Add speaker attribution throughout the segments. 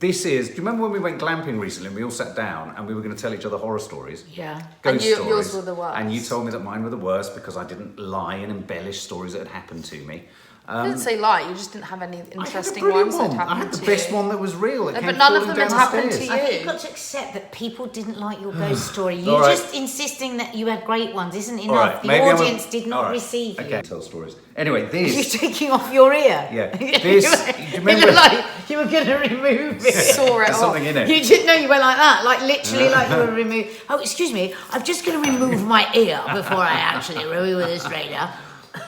Speaker 1: This is, do you remember when we went glamping recently and we all sat down and we were going to tell each other horror stories?
Speaker 2: Yeah.
Speaker 1: Ghost stories.
Speaker 2: Yours were the worst.
Speaker 1: And you told me that mine were the worst because I didn't lie and embellish stories that had happened to me.
Speaker 2: You didn't say lie, you just didn't have any interesting
Speaker 1: ones
Speaker 2: that happened to you.
Speaker 1: I had the best one that was real. That
Speaker 2: No,
Speaker 1: came
Speaker 2: but none of
Speaker 1: falling
Speaker 2: them had
Speaker 1: down the
Speaker 2: happened
Speaker 1: stairs.
Speaker 2: to
Speaker 3: I think
Speaker 2: you.
Speaker 3: you've got to accept that people didn't like your ghost story. You
Speaker 1: All right.
Speaker 3: just insisting that you had great ones isn't enough.
Speaker 1: All right,
Speaker 3: The
Speaker 1: maybe I'm
Speaker 3: audience did not receive you.
Speaker 1: Okay, tell stories. Anyway, this...
Speaker 3: You're taking off your ear.
Speaker 1: Yeah. This... do you remember...
Speaker 3: It looked like you were going to remove it.
Speaker 2: Saw it
Speaker 1: There's
Speaker 2: off.
Speaker 1: something in it.
Speaker 3: You didn't know, you went like that, like literally like you were removing. Oh, excuse me, I'm just going to remove my ear before I actually remove this radar.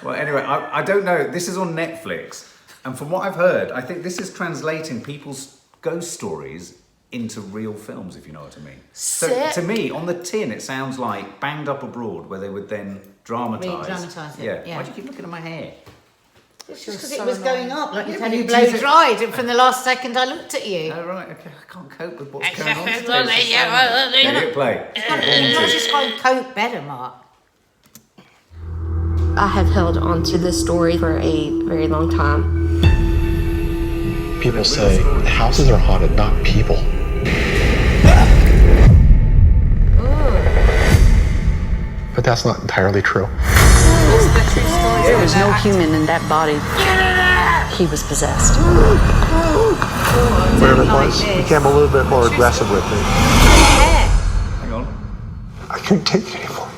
Speaker 1: Well, anyway, I don't know. This is on Netflix. And from what I've heard, I think this is translating people's ghost stories into real films, if you know what I mean. So
Speaker 2: Sick.
Speaker 1: to me, on the tin, it sounds like Banged Up Abroad, where they would then dramatise.
Speaker 3: Re-dramatise it, yeah.
Speaker 1: Why do you keep looking at my hair?
Speaker 3: It's just because
Speaker 2: so
Speaker 3: it was
Speaker 2: annoying.
Speaker 3: going up, like
Speaker 1: Yeah,
Speaker 3: you
Speaker 1: but
Speaker 3: had
Speaker 1: you
Speaker 3: you blow
Speaker 1: did it-
Speaker 3: dried, and from the last second I looked at you.
Speaker 1: Oh, right, okay. I can't cope with what's going on. Hit play.
Speaker 3: You're not just going to cope better, Mark.
Speaker 4: I have held on to this story for a very long time.
Speaker 5: People say houses are haunted, not people. But that's not entirely true.
Speaker 4: There was no human in that body. He was possessed.
Speaker 5: Whatever it was, he became a little bit more aggressive with me.
Speaker 1: Hang on.
Speaker 5: I couldn't take it anymore.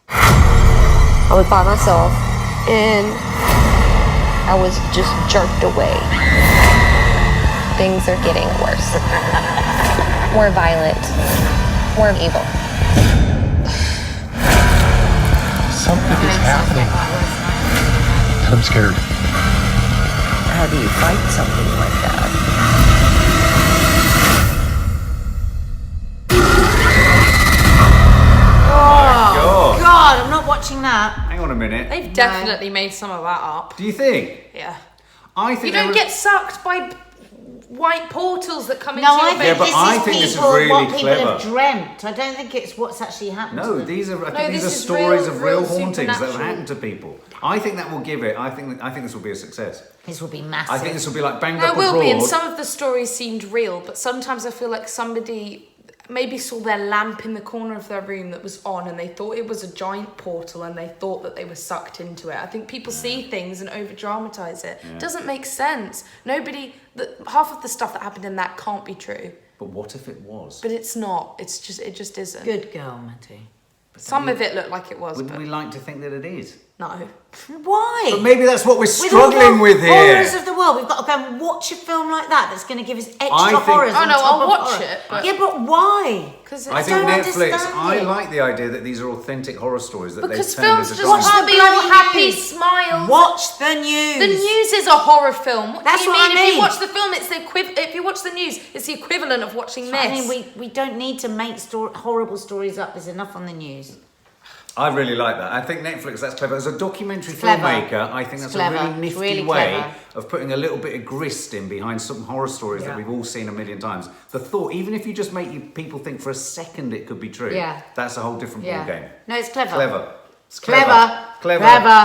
Speaker 4: I was by myself, and I was just jerked away. Things are getting worse. More violent, more evil.
Speaker 5: Something is happening. And I'm scared.
Speaker 6: How do you fight something like that?
Speaker 3: Oh, God, I'm not watching that.
Speaker 1: Hang on a minute.
Speaker 2: They've definitely made some of that up.
Speaker 1: Do you think?
Speaker 2: Yeah.
Speaker 1: I think
Speaker 2: You
Speaker 1: they
Speaker 2: don't
Speaker 1: were-
Speaker 2: get sucked by white portals that come into
Speaker 3: No,
Speaker 2: your
Speaker 3: I
Speaker 2: bed.
Speaker 3: think
Speaker 1: but
Speaker 3: this
Speaker 1: I
Speaker 3: is
Speaker 1: think this is
Speaker 3: people,
Speaker 1: really
Speaker 3: what people
Speaker 1: clever.
Speaker 3: have dreamt. I don't think it's what's actually happened to
Speaker 1: No,
Speaker 3: them.
Speaker 1: these are. I
Speaker 2: No,
Speaker 1: think these
Speaker 2: this
Speaker 1: are
Speaker 2: is
Speaker 1: stories
Speaker 2: real-
Speaker 1: of real
Speaker 2: real
Speaker 1: hauntings that have
Speaker 2: supernatural.
Speaker 1: happened to people. I think that will give it. I think this will be a success.
Speaker 3: This will be massive.
Speaker 1: I think this will be like Banged
Speaker 2: No,
Speaker 1: Up
Speaker 2: it will be, and
Speaker 1: Abroad.
Speaker 2: some of the stories seemed real, but sometimes I feel like somebody maybe saw their lamp in the corner of their room that was on and they thought it was a giant portal and they thought that they were sucked into it. I think people see things and over-dramatise it. It doesn't make sense. Half of the stuff that happened in that can't be true.
Speaker 1: But what if it was?
Speaker 2: But it's not. It just isn't.
Speaker 3: Good girl, Matty.
Speaker 2: Some of it looked like it was,
Speaker 1: Wouldn't
Speaker 2: but
Speaker 1: we like to think that it is?
Speaker 2: no.
Speaker 3: Why?
Speaker 1: But maybe that's what we're
Speaker 3: With all
Speaker 1: struggling
Speaker 3: the
Speaker 1: with here.
Speaker 3: horrors of the world, we've got to go and watch a film like that that's going to give us extra
Speaker 1: I think-
Speaker 3: horrors.
Speaker 2: Oh,
Speaker 3: on
Speaker 2: no,
Speaker 3: top
Speaker 2: I'll
Speaker 3: of
Speaker 2: watch
Speaker 3: horror.
Speaker 2: it, but-
Speaker 3: Yeah, but why?
Speaker 2: Because
Speaker 1: I think
Speaker 3: don't
Speaker 1: Netflix.
Speaker 3: understand
Speaker 1: I
Speaker 3: it.
Speaker 1: like the idea that these are authentic horror stories that
Speaker 2: Because
Speaker 1: they've turned
Speaker 2: films
Speaker 1: into
Speaker 2: just
Speaker 1: dramas.
Speaker 2: can't be
Speaker 3: bloody
Speaker 2: all happy
Speaker 3: news.
Speaker 2: smiles.
Speaker 3: Watch the news.
Speaker 2: The news is a horror film. What
Speaker 3: That's
Speaker 2: do you
Speaker 3: what
Speaker 2: mean?
Speaker 3: I
Speaker 2: If
Speaker 3: mean.
Speaker 2: you watch the film, it's the if you watch the news, it's the equivalent of watching this.
Speaker 3: I mean, we don't need to make horrible stories up. There's enough on the news.
Speaker 1: I really like that. I think Netflix, that's clever. As a documentary
Speaker 3: It's clever.
Speaker 1: filmmaker, I think
Speaker 3: It's
Speaker 1: that's a
Speaker 3: clever.
Speaker 1: really
Speaker 3: It's
Speaker 1: nifty
Speaker 3: really
Speaker 1: way
Speaker 3: clever.
Speaker 1: of putting a little bit of grist in behind some horror stories that
Speaker 3: Yeah.
Speaker 1: we've all seen a million times. The thought, even if you just make people think for a second it could be true,
Speaker 3: Yeah.
Speaker 1: that's a whole different ballgame.
Speaker 3: No, it's clever.
Speaker 1: Clever. It's
Speaker 3: Clever.
Speaker 1: Clever.
Speaker 3: Clever.